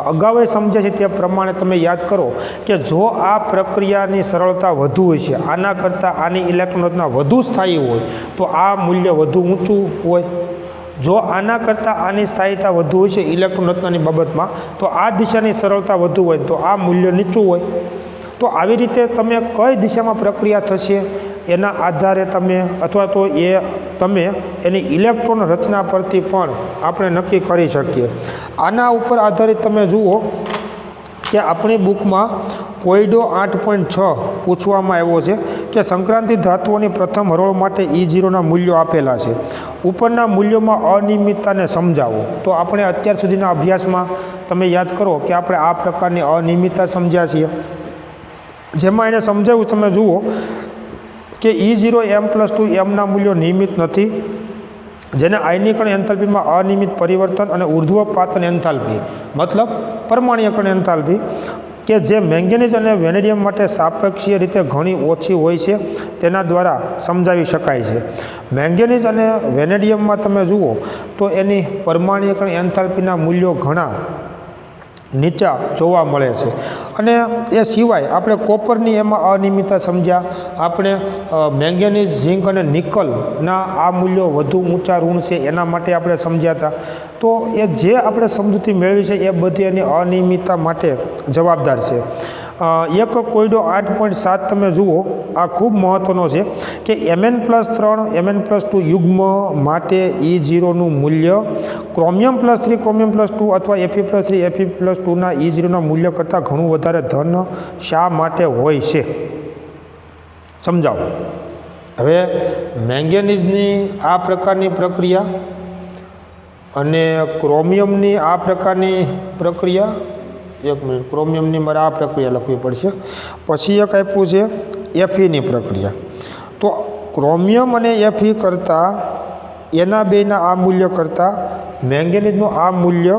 અગાઉ સમજે છે તે પ્રમાણે તમે યાદ કરો કે જો આ પ્રક્રિયાની સરળતા વધુ હોય છે આના કરતાં આની ઇલેક્ટ્રોન રચના વધુ સ્થાયી હોય તો આ મૂલ્ય વધુ ઊંચું હોય. જો આના કરતાં આની સ્થાયીતા વધુ હોય છે ઇલેક્ટ્રોન રચનાની બાબતમાં તો આ દિશાની સરળતા વધુ હોય તો આ મૂલ્ય નીચું હોય. તો આવી રીતે તમે કઈ દિશામાં પ્રક્રિયા થશે એના આધારે તમે અથવા તો તમે એની ઇલેક્ટ્રોન રચના પરથી પણ આપણે નક્કી કરી શકીએ. આના ઉપર આધારિત તમે જુઓ કે આપણી બુકમાં કોયડો 8.6 પૂછવામાં આવ્યો છે કે સંક્રાંતિ ધાતુઓની પ્રથમ હરોળ માટે E0ના મૂલ્યો આપેલા છે. ઉપરના મૂલ્યોમાં અનિયમિતતાને સમજાવો. તો આપણે અત્યાર સુધીના અભ્યાસમાં તમે યાદ કરો કે આપણે આ પ્રકારની અનિયમિતતા સમજ્યા છીએ. જેમાં એને સમજાવ્યું તમે જુઓ કે E0 M+2 એમના મૂલ્યો નિયમિત નથી, જેને આયનીકરણ એન્થાલ્પીમાં અનિયમિત પરિવર્તન અને ઉર્ધ્વપાતન એન્થાલ્પી મતલબ પરમાણ્વીયકરણ એન્થાલ્પી કે જે મેંગેનીઝ અને વેનેડિયમ માટે સાપેક્ષીય રીતે ઘણી ઓછી હોય છે તેના દ્વારા સમજાવી શકાય છે. મેંગેનીઝ અને વેનેડિયમમાં તમે જુઓ તો એની પરમાણ્વીયકરણ એન્થાલ્પીના મૂલ્યો ઘણા નીચા જોવા મળે છે. અને એ સિવાય આપણે કોપરની એમાં અનિયમિતતા સમજ્યા, આપણે મેંગેનીઝ ઝિંક અને નિકલના આ મૂલ્યો વધુ ઊંચા ઋણ છે એના માટે આપણે સમજ્યા હતા. તો એ જે આપણે સમજૂતી મેળવી છે એ બધી એની અનિયમિતતા માટે જવાબદાર છે. એક કોયડો 8.7 તમે જુઓ આ ખૂબ મહત્ત્વનો છે કે Mn+3 Mn+2 યુગ્મ માટે E0નું મૂલ્ય ક્રોમિયમ+3 ક્રોમિયમ+2 અથવા Fe+3 Fe+2ના E0ના મૂલ્ય કરતાં ઘણું વધારે ધન શા માટે હોય છે સમજાવો. હવે મેંગેનીઝની આ પ્રકારની પ્રક્રિયા અને ક્રોમિયમની આ પ્રકારની પ્રક્રિયા, એક મિનિટ, ક્રોમિયમની મારે આ પ્રક્રિયા લખવી પડશે. પછી એક આપ્યું છે Fe પ્રક્રિયા. તો ક્રોમિયમ અને Fe કરતાં એના બેના આ મૂલ્ય કરતાં મેંગેનીઝનું આ મૂલ્ય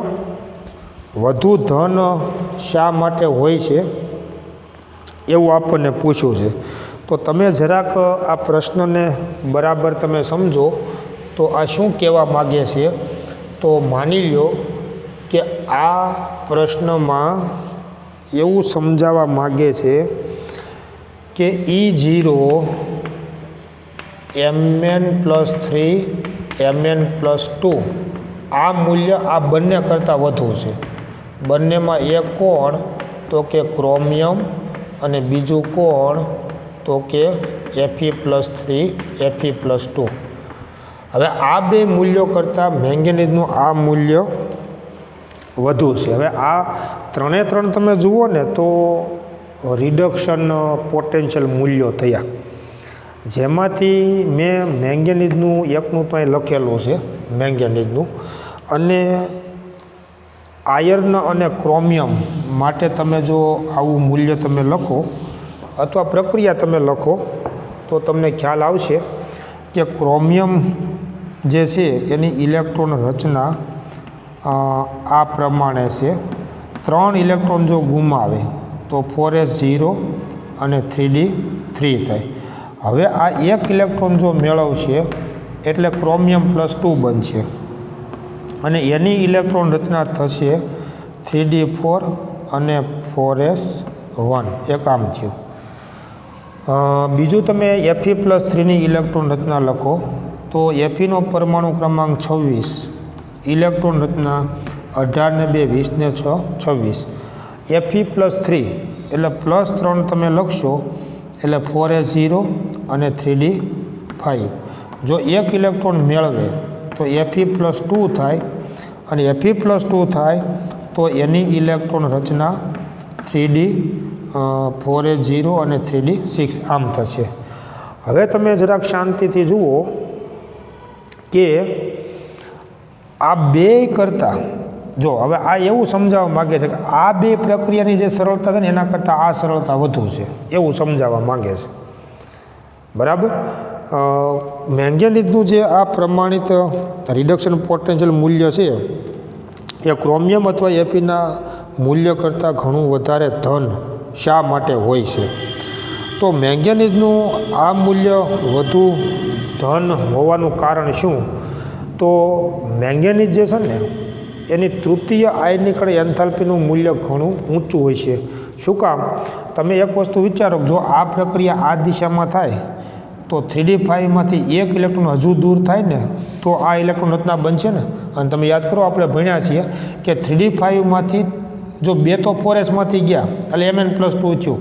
વધુ ધન શા માટે હોય છે એવું આપણને પૂછ્યું છે. તો તમે જરાક આ પ્રશ્નને બરાબર તમે સમજો તો આ શું કહેવા માગે છે. તો માની લો કે આ પ્રશ્નમાં એવું સમજાવવા માગે છે કે E0 Mn+3 Mn+2 આ મૂલ્ય આ બંને કરતાં વધુ છે. બંનેમાં એક કોણ તો કે ક્રોમિયમ અને બીજું કોણ તો કે Fe+3 Fe+2. હવે આ બે મૂલ્યો કરતાં મેંગેનીઝનું આ મૂલ્ય વધુ છે. હવે આ ત્રણે ત્રણ તમે જુઓ ને તો રિડક્શન પોટેન્શિયલ મૂલ્યો થયા, જેમાંથી મેં મેંગેનીઝનું એકનું તો અહીં લખેલું છે મેંગેનીઝનું, અને આયર્ન અને ક્રોમિયમ માટે તમે જો આવું મૂલ્ય તમે લખો અથવા પ્રક્રિયા તમે લખો તો તમને ખ્યાલ આવશે કે ક્રોમિયમ જે છે એની ઇલેક્ટ્રોન રચના આ પ્રમાણે છે. 3 ઇલેક્ટ્રોન જો ગુમાવે તો 4s0 અને 3d3 થાય. હવે આ એક ઇલેક્ટ્રોન જો મેળવશે એટલે ક્રોમિયમ +2 બનશે અને એની ઇલેક્ટ્રોન રચના થશે 3d4 અને 4s1. એક આમ થયું. બીજું તમે Fe+3ની ઇલેક્ટ્રોન રચના લખો તો Feનો પરમાણુ ક્રમાંક 26, ઇલેક્ટ્રોન રચના 18 ને 2 20 ને 6 26. Fe+3 એટલે +3 તમે લખશો એટલે 4s0 અને 3d5. જો એક ઇલેક્ટ્રોન મેળવે તો Fe+2 થાય અને Fe+2 થાય તો એની ઇલેક્ટ્રોન રચના 3d 4s0 અને 3d6 આમ થશે. હવે તમે જરાક શાંતિથી જુઓ કે આ બે કરતાં જો હવે આ એવું સમજાવવા માગે છે કે આ બે પ્રક્રિયાની જે સરળતા છે ને એના કરતાં આ સરળતા વધુ છે એવું સમજાવવા માગે છે. બરાબર. મેંગેનીઝનું જે આ પ્રમાણિત રિડક્શન પોટેન્શિયલ મૂલ્ય છે એ ક્રોમિયમ અથવા Feના મૂલ્ય કરતાં ઘણું વધારે ધન શા માટે હોય છે? તો મેંગેનીઝનું આ મૂલ્ય વધુ ધન હોવાનું કારણ શું? તો મેંગેનીઝ જે છે ને એની તૃતીય આયનીકરણ એન્થાલ્પીનું મૂલ્ય ઘણું ઊંચું હોય છે. શું કામ? તમે એક વસ્તુ વિચારો, જો આ પ્રક્રિયા આ દિશામાં થાય તો 3d5માંથી એક ઇલેક્ટ્રોન હજુ દૂર થાય ને તો આ ઇલેક્ટ્રોન રચના બનશે ને. અને તમે યાદ કરો આપણે ભણ્યા છીએ કે 3d5માંથી જો 2 તો 4sમાંથી ગયા એટલે Mn+2 થયું.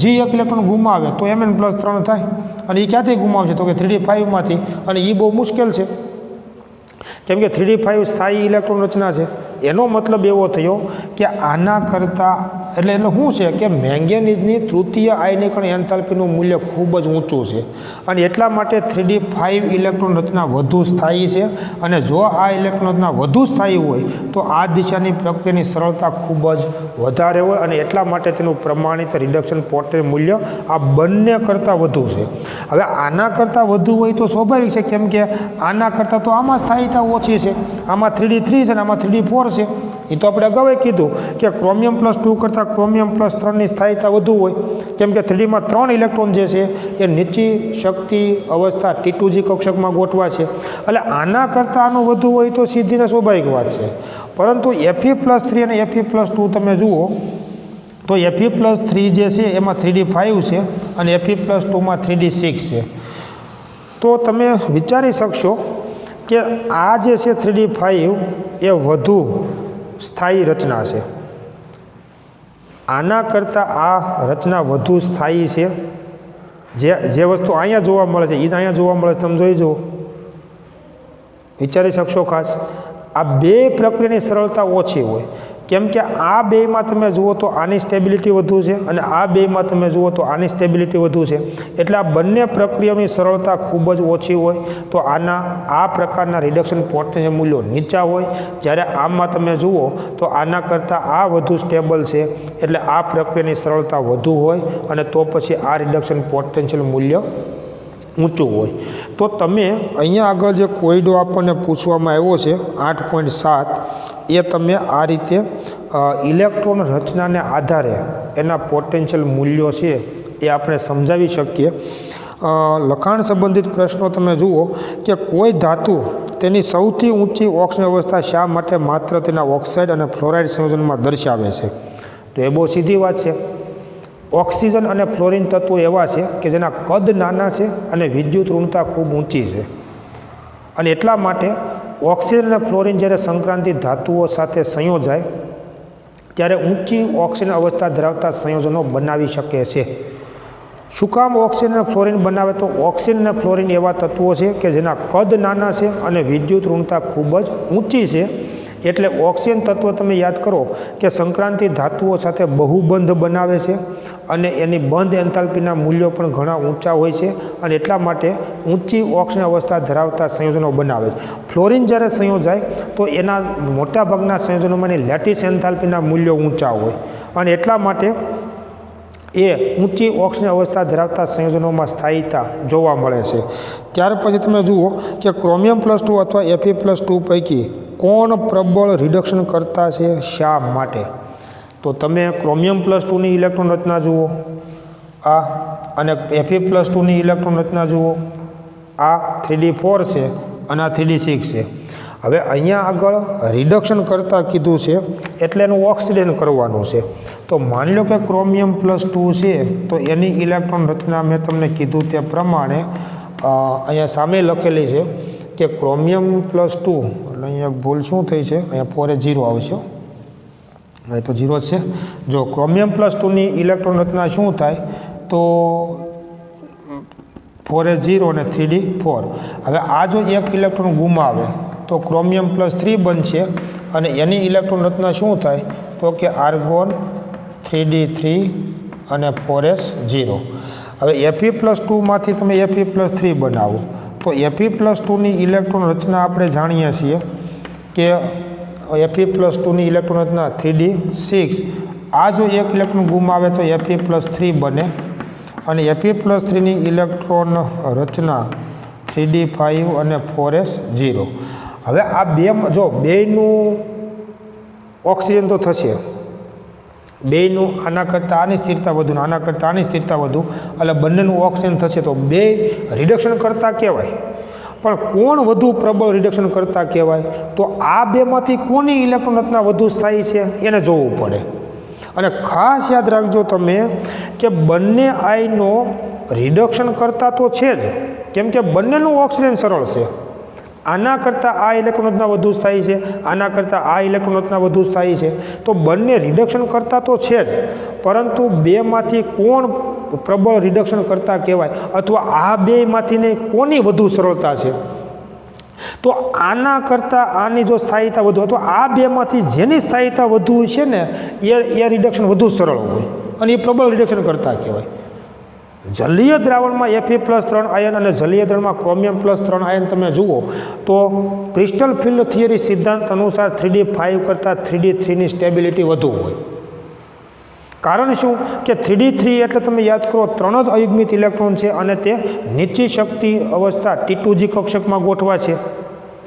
હજી એક ઇલેક્ટ્રોન ગુમાવે તો Mn+3 થાય. અને એ ક્યાંથી ગુમાવશે? તો કે 3d5માંથી. અને એ બહુ મુશ્કેલ છે કેમ કે 3d5 સ્થાયી ઇલેક્ટ્રોન રચના છે. એનો મતલબ એવો થયો કે આના કરતાં એટલે શું છે કે મેંગેનીઝની તૃતીય આયનીકરણ એન્થાલ્પીનું મૂલ્ય ખૂબ જ ઊંચું છે અને એટલા માટે 3d5 ઇલેક્ટ્રોન રચના વધુ સ્થાયી છે. અને જો આ ઇલેક્ટ્રોન રચના વધુ સ્થાયી હોય તો આ દિશાની પ્રક્રિયાની સરળતા ખૂબ જ વધારે હોય અને એટલા માટે તેનું પ્રમાણિત રિડક્શન પોટેન્શિયલ મૂલ્ય આ બંને કરતાં વધુ છે. હવે આના કરતાં વધુ હોય તો સ્વાભાવિક છે કેમ કે આના કરતાં તો આમાં સ્થાયીતા ઓછી છે. આમાં 3d3 છે અને આમાં 3d4 છે. એ તો આપણે અગાઉ કીધું કે ક્રોમિયમ+2 કરતાં ક્રોમિયમ+3ની સ્થાયીતા વધુ હોય કેમ કે 3dમાં 3 ઇલેક્ટ્રોન જે છે એ નીચી શક્તિ અવસ્થા T2g કક્ષકમાં ગોઠવા છે. એટલે આના કરતાં આનું વધુ હોય તો સીધીને સ્વાભાવિક વાત છે. પરંતુ Fe+3 અને Fe+2 તમે જુઓ તો Fe+3 જે છે એમાં 3d5 છે અને Fe+2માં 3d6 છે. તો તમે વિચારી શકશો કે આ જે છે 3d5 એ વધુ સ્થાયી રચના છે. આના કરતાં આ રચના વધુ સ્થાયી છે. જે વસ્તુ અહીંયા જોવા મળે છે એ જ અહીંયા જોવા મળે છે. તમે જોઈ જુઓ, વિચારી શકશો ખાસ. આ બે પ્રક્રિયાની સરળતા ઓછી હોય કેમ કે આ બેમાં તમે જુઓ તો આની સ્ટેબિલિટી વધુ છે અને આ બેમાં તમે જુઓ તો આની સ્ટેબિલિટી વધુ છે. એટલે આ બંને પ્રક્રિયાઓની સરળતા ખૂબ જ ઓછી હોય તો આ પ્રકારના રિડક્શન પોટેન્શિયલ મૂલ્યો નીચા હોય. જ્યારે આમાં તમે જુઓ તો આના કરતાં આ વધુ સ્ટેબલ છે એટલે આ પ્રક્રિયાની સરળતા વધુ હોય અને તો પછી આ રિડક્શન પોટેન્શિયલ મૂલ્ય ઊંચું હોય. તો તમે અહીંયા આગળ જે કોયડો આપણને પૂછવામાં આવ્યો છે 8.7 એ તમે આ રીતે ઇલેક્ટ્રોન રચનાને આધારે એના પોટેન્શિયલ મૂલ્યો છે એ આપણે સમજાવી શકીએ. લખાણ સંબંધિત પ્રશ્નો તમે જુઓ કે કોઈ ધાતુ તેની સૌથી ઊંચી ઓક્સિજન અવસ્થા શા માટે માત્ર તેના ઓક્સાઇડ અને ફ્લોરાઇડ સંયોજનમાં દર્શાવે છે? તો એ બહુ સીધી વાત છે. ઓક્સિજન અને ફ્લોરિન તત્વો એવા છે કે જેના કદ નાના છે અને વિદ્યુત ઋણતા ખૂબ ઊંચી છે, અને એટલા માટે ઓક્સિજન અને ફ્લોરિન જ્યારે સંક્રાંતિક ધાતુઓ સાથે સંયોજાય ત્યારે ઊંચી ઓક્સિજન અવસ્થા ધરાવતા સંયોજનો બનાવી શકે છે. શું કામ ઓક્સિજન અને ફ્લોરિન બનાવે? તો ઓક્સિજન અને ફ્લોરિન એવા તત્વો છે કે જેના કદ નાના છે અને વિદ્યુત ઋણતા ખૂબ જ ઊંચી છે. એટલે ઓક્સિજન તત્વ તમે યાદ કરો કે સંક્રાંતિ ધાતુઓ સાથે બહુબંધ બનાવે છે અને એની બંધ એન્થાલ્પીના મૂલ્યો પણ ઘણા ઊંચા હોય છે, અને એટલા માટે ઊંચી ઓક્સિજન અવસ્થા ધરાવતા સંયોજનો બનાવે છે. ફ્લોરિન જ્યારે સંયોજાય તો એના મોટાભાગના સંયોજનોમાંની લેટિસ એન્થાલ્પીના મૂલ્યો ઊંચા હોય, અને એટલા માટે એ ઊંચી ઓક્સિજન અવસ્થા ધરાવતા સંયોજનોમાં સ્થાયીતા જોવા મળે છે. ત્યાર પછી તમે જુઓ કે ક્રોમિયમ+2 અથવા Fe+2 પૈકી કોણ પ્રબળ રિડક્શન કરતા છે, શા માટે? તો તમે ક્રોમિયમ+2ની ઇલેક્ટ્રોન રચના જુઓ આ, અને Fe+2ની ઇલેક્ટ્રોન રચના જુઓ આ. 3d4 છે અને આ 3d6 છે. હવે અહીંયા આગળ રિડક્શન કરતાં કીધું છે એટલે એનું ઓક્સિડેશન કરવાનું છે. તો માની લો કે ક્રોમિયમ+2 છે તો એની ઇલેક્ટ્રોન રચના મેં તમને કીધું તે પ્રમાણે અહીંયા સામે લખેલી છે કે ક્રોમિયમ+2, એટલે અહીંયા ભૂલ શું થઈ છે, અહીંયા 4 એ 0 આવશે, અહીં તો 0 જ છે. જો ક્રોમિયમ+2ની ઇલેક્ટ્રોન રચના શું થાય તો 4 એ 0 અને 3d4. હવે આ જો એક ઇલેક્ટ્રોન ગુમાવે તો ક્રોમિયમ+3 બનશે, અને એની ઇલેક્ટ્રોન રચના શું થાય તો કે આર્ગોન 3d3 અને 4s0. હવે Fe+2માંથી તમે Fe+3 બનાવો તો Fe+2ની ઇલેક્ટ્રોન રચના આપણે જાણીએ છીએ કે Fe+2ની ઇલેક્ટ્રોન રચના 3d6. આ જો એક ઇલેક્ટ્રોન ગુમાવે તો Fe+3 બને, અને Fe+3ની ઇલેક્ટ્રોન રચના 3d5 અને 4s0. હવે આ બે જો બેયનું ઓક્સિજન તો થશે, બેયનું આના કરતાં આની સ્થિરતા વધુ ને આના કરતાં આની સ્થિરતા વધુ, એટલે બંનેનું ઓક્સિજન થશે તો બે રિડક્શન કરતા કહેવાય. પણ કોણ વધુ પ્રબળ રિડક્શન કરતા કહેવાય? તો આ બેમાંથી કોની ઇલેક્ટ્રોન રચના વધુ સ્થાયી છે એને જોવું પડે. અને ખાસ યાદ રાખજો તમે કે બંને આયનો રિડક્શન કરતા તો છે જ, કેમ કે બંનેનું ઓક્સિજન સરળ છે. આના કરતાં આ ઇલેક્ટ્રોન રચના વધુ સ્થાયી છે, આના કરતાં આ ઇલેક્ટ્રોન રચના વધુ સ્થાયી છે, તો બંને રિડક્શન કરતા તો છે જ, પરંતુ બેમાંથી કોણ પ્રબળ રિડક્શન કરતા કહેવાય, અથવા આ બેમાંથી કોની વધુ સરળતા છે? તો આના કરતાં આની જો સ્થાયીતા વધુ, અથવા આ બેમાંથી જેની સ્થાયીતા વધુ છે ને એ રિડક્શન વધુ સરળ હોય, અને એ પ્રબળ રિડક્શન કરતા કહેવાય. જલીય દ્રાવણમાં Fe+3 આયન અને જલીય દ્રાવણમાં ક્રોમિયમ+3 આયન તમે જુઓ તો ક્રિસ્ટલ ફિલ્ડ થિયરી સિદ્ધાંત અનુસાર 3d5 કરતાં 3d3ની સ્ટેબિલિટી વધુ હોય. કારણ શું કે 3d3 એટલે તમે યાદ કરો 3 જ અયુગ્મિત ઇલેક્ટ્રોન છે, અને તે નીચી શક્તિ અવસ્થા T2g કક્ષકમાં ગોઠવા છે,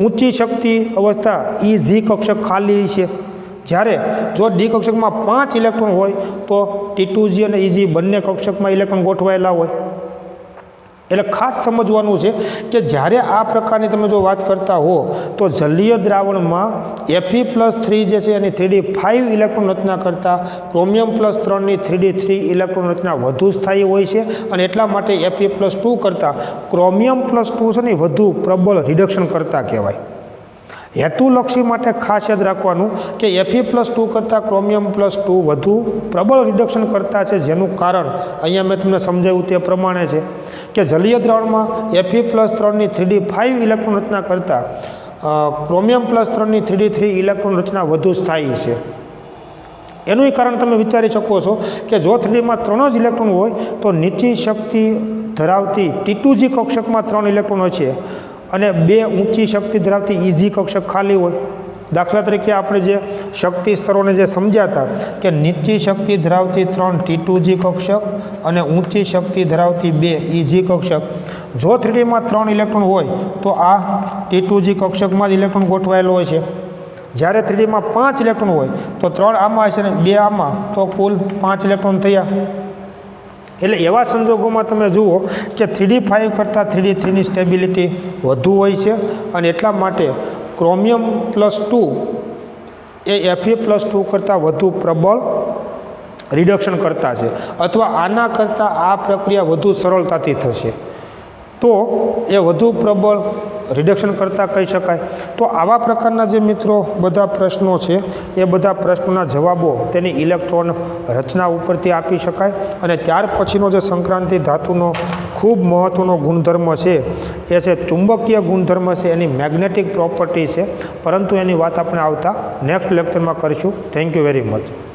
ઊંચી શક્તિ અવસ્થા EG કક્ષક ખાલી છે. જ્યારે જો ડી કક્ષકમાં 5 ઇલેક્ટ્રોન હોય તો T2g અને EG બંને કક્ષકમાં ઇલેક્ટ્રોન ગોઠવાયેલા હોય. એટલે ખાસ સમજવાનું છે કે જ્યારે આ પ્રકારની તમે જો વાત કરતા હો તો જલીય દ્રાવણમાં Fe+3 જે છે એની 3d5 ઇલેક્ટ્રોન રચના કરતાં ક્રોમિયમ+3ની 3d3 ઇલેક્ટ્રોન રચના વધુ સ્થાયી હોય છે, અને એટલા માટે Fe+2 કરતાં ક્રોમિયમ+2 છે ને વધુ પ્રબળ રિડક્શન કરતા કહેવાય. હેતુલક્ષી માટે ખાસ યાદ રાખવાનું કે Fe+2 કરતાં ક્રોમિયમ+2 વધુ પ્રબળ રિડક્શન કરતા છે, જેનું કારણ અહીંયા મેં તમને સમજાવ્યું તે પ્રમાણે છે કે જલીય દ્રાવણમાં Fe+3ની 3d5 ઇલેક્ટ્રોન રચના કરતાં ક્રોમિયમ+3ની 3d3 ઇલેક્ટ્રોન રચના વધુ સ્થાયી છે. એનું કારણ તમે વિચારી શકો છો કે જો 3dમાં 3 જ ઇલેક્ટ્રોન હોય તો નીચી શક્તિ ધરાવતી T2g કક્ષકમાં 3 ઇલેક્ટ્રોન હોય છે, અને 2 ઊંચી શક્તિ ધરાવતી EG કક્ષક ખાલી હોય. દાખલા તરીકે આપણે જે શક્તિ સ્તરોને જે સમજ્યા હતા કે નીચી શક્તિ ધરાવતી 3 T2g કક્ષક અને ઊંચી શક્તિ ધરાવતી 2 EG કક્ષક. જો 3dમાં 3 ઇલેક્ટ્રોન હોય તો આ T2g કક્ષકમાં જ ઇલેક્ટ્રોન ગોઠવાયેલો હોય છે. જ્યારે 3dમાં 5 ઇલેક્ટ્રોન હોય તો 3 આમાં હશે ને 2 આમાં, તો કુલ 5 ઇલેક્ટ્રોન થયા. એટલે એવા સંજોગોમાં તમે જુઓ કે 3D5 કરતાં 3D3ની સ્ટેબિલિટી વધુ હોય છે અને એટલા માટે ક્રોમિયમ+2 એ Fe+2 કરતાં વધુ પ્રબળ રિડક્શન કરતા છે અથવા આના કરતાં આ પ્રક્રિયા વધુ સરળતાથી થશે તો એ વધુ પ્રબળ રિડક્શન કરતાં કહી શકાય. તો આવા પ્રકારના જે મિત્રો બધા પ્રશ્નો છે એ બધા પ્રશ્નોના જવાબો તેની ઇલેક્ટ્રોન રચના ઉપરથી આપી શકાય. અને ત્યાર પછીનો જે સંક્રાંતિ ધાતુનો ખૂબ મહત્ત્વનો ગુણધર્મ છે એ છે ચુંબકીય ગુણધર્મ છે, એની મેગ્નેટિક પ્રોપર્ટી છે, પરંતુ એની વાત આપણે આવતા નેક્સ્ટ લેક્ચરમાં કરીશું. Thank you very much.